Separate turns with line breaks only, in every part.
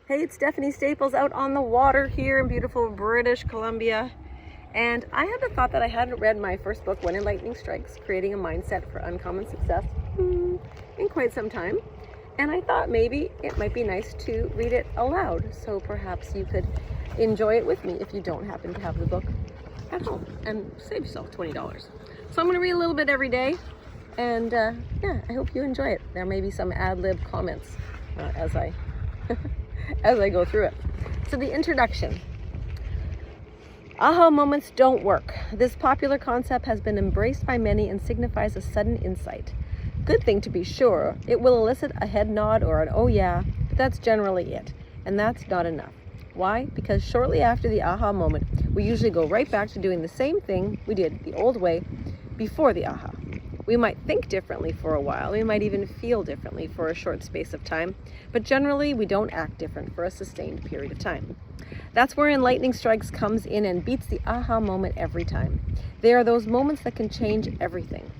Hey, it's Stephanie Staples out on the water here in beautiful British Columbia. And I had the thought that I hadn't read my first book, When Enlightening Strikes, Creating a Mindset for Uncommon Success, in quite some time. And I thought maybe it might be nice to read it aloud. So perhaps you could enjoy it with me if you don't happen to have the book at home and save yourself $20. So I'm going to read a little bit every day. And yeah, I hope you enjoy it. There may be some ad-lib comments as I go through it. So the introduction. Aha moments don't work. This popular concept has been embraced by many and signifies a sudden insight. Good thing to be sure. It will elicit a head nod or an oh yeah, but that's generally it. And that's not enough. Why? Because shortly after the aha moment, we usually go right back to doing the same thing we did the old way before the aha. We might think differently for a while, we might even feel differently for a short space of time, but generally we don't act different for a sustained period of time. That's where Enlightening Strikes comes in and beats the aha moment every time. They are those moments that can change everything.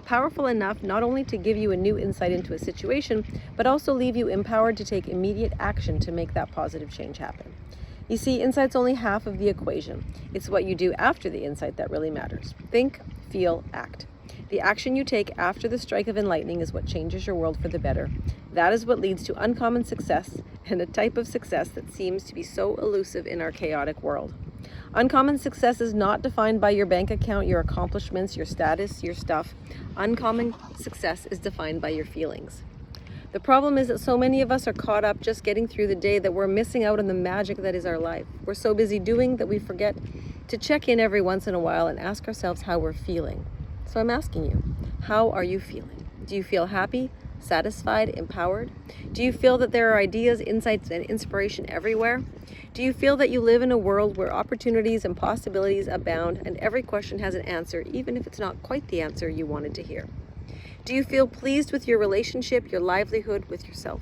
Powerful enough not only to give you a new insight into a situation, but also leave you empowered to take immediate action to make that positive change happen. You see, insight's only half of the equation. It's what you do after the insight that really matters. Think, feel, act. The action you take after the strike of enlightening is what changes your world for the better. That is what leads to uncommon success, and a type of success that seems to be so elusive in our chaotic world. Uncommon success is not defined by your bank account, your accomplishments, your status, your stuff. Uncommon success is defined by your feelings. The problem is that so many of us are caught up just getting through the day that we're missing out on the magic that is our life. We're so busy doing that we forget to check in every once in a while and ask ourselves how we're feeling. So I'm asking you, how are you feeling? Do you feel happy, satisfied, empowered? Do you feel that there are ideas, insights, and inspiration everywhere? Do you feel that you live in a world where opportunities and possibilities abound and every question has an answer, even if it's not quite the answer you wanted to hear? Do you feel pleased with your relationship, your livelihood, with yourself?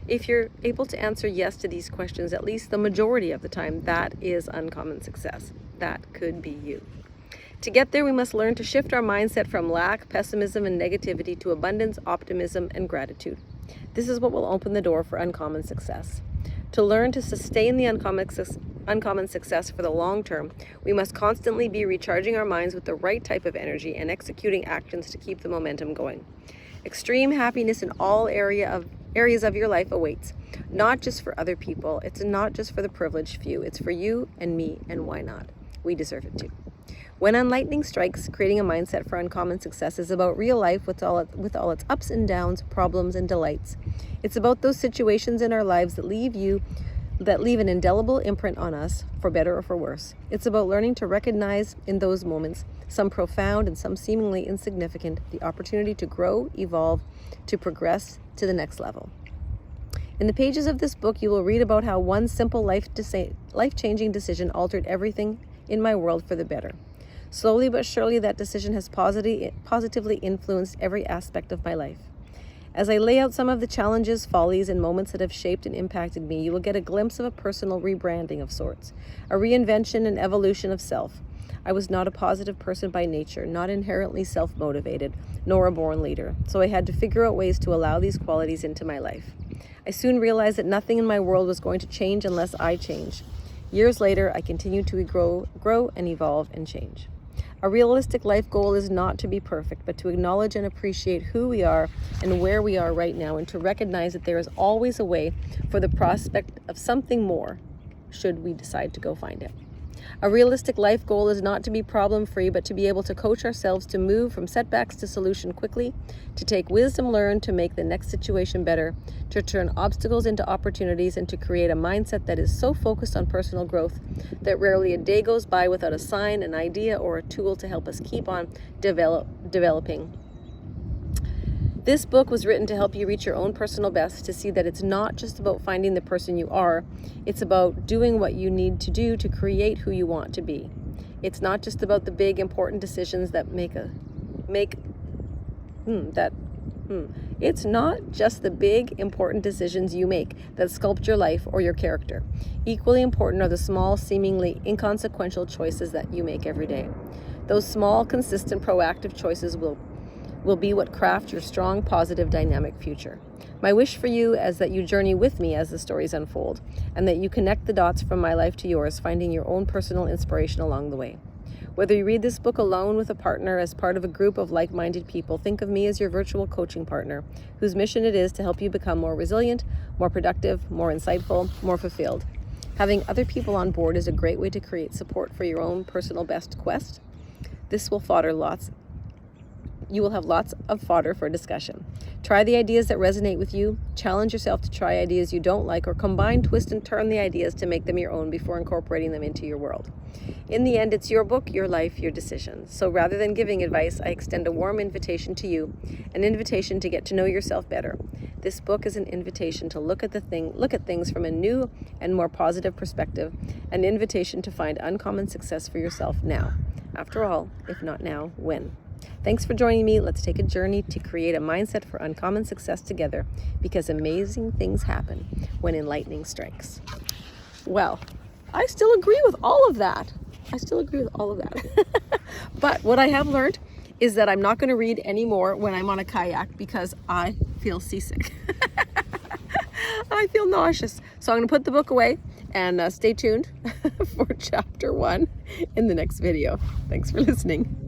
If you're able to answer yes to these questions at least the majority of the time, that is uncommon success. That could be you. To get there, we must learn to shift our mindset from lack, pessimism, and negativity to abundance, optimism, and gratitude. This is what will open the door for uncommon success. To learn to sustain the uncommon success for the long term, we must constantly be recharging our minds with the right type of energy and executing actions to keep the momentum going. Extreme happiness in all areas of your life awaits, not just for other people. It's not just for the privileged few. It's for you and me, and why not? We deserve it too. When Enlightening Strikes, Creating a Mindset for Uncommon Success is about real life with all its ups and downs, problems and delights. It's about those situations in our lives that leave an indelible imprint on us, for better or for worse. It's about learning to recognize in those moments, some profound and some seemingly insignificant, the opportunity to grow, evolve, to progress to the next level. In the pages of this book, you will read about how one simple life-changing decision altered everything in my world for the better. Slowly but surely, that decision has positively influenced every aspect of my life. As I lay out some of the challenges, follies, and moments that have shaped and impacted me, you will get a glimpse of a personal rebranding of sorts, a reinvention and evolution of self. I was not a positive person by nature, not inherently self-motivated, nor a born leader, so I had to figure out ways to allow these qualities into my life. I soon realized that nothing in my world was going to change unless I changed. Years later, I continued to grow and evolve and change. A realistic life goal is not to be perfect, but to acknowledge and appreciate who we are and where we are right now, and to recognize that there is always a way for the prospect of something more, should we decide to go find it. A realistic life goal is not to be problem-free, but to be able to coach ourselves to move from setbacks to solution quickly, to take wisdom learned to make the next situation better, to turn obstacles into opportunities, and to create a mindset that is so focused on personal growth that rarely a day goes by without a sign, an idea, or a tool to help us keep on developing. This book was written to help you reach your own personal best, to see that it's not just about finding the person you are, it's about doing what you need to do to create who you want to be. It's not just about the big important decisions that It's not just the big important decisions you make that sculpt your life or your character. Equally important are the small, seemingly inconsequential choices that you make every day. Those small, consistent, proactive choices will will be what craft your strong, positive, dynamic future. My wish for you is that you journey with me as the stories unfold, and that you connect the dots from my life to yours, finding your own personal inspiration along the way. Whether you read this book alone, with a partner, as part of a group of like-minded people, think of me as your virtual coaching partner, whose mission it is to help you become more resilient, more productive, more insightful, more fulfilled. Having other people on board is a great way to create support for your own personal best quest. This will fodder lots. You will have lots of fodder for discussion. Try the ideas that resonate with you. Challenge yourself to try ideas you don't like, or combine, twist, and turn the ideas to make them your own before incorporating them into your world. In the end, it's your book, your life, your decision. So rather than giving advice, I extend a warm invitation to you, an invitation to get to know yourself better. This book is an invitation to look at things from a new and more positive perspective, an invitation to find uncommon success for yourself now. After all, if not now, when? Thanks for joining me. Let's take a journey to create a mindset for uncommon success together, because amazing things happen when enlightening strikes. Well, I still agree with all of that. But what I have learned is that I'm not going to read anymore when I'm on a kayak, because I feel seasick. I feel nauseous. So I'm going to put the book away and stay tuned for chapter 1 in the next video. Thanks for listening.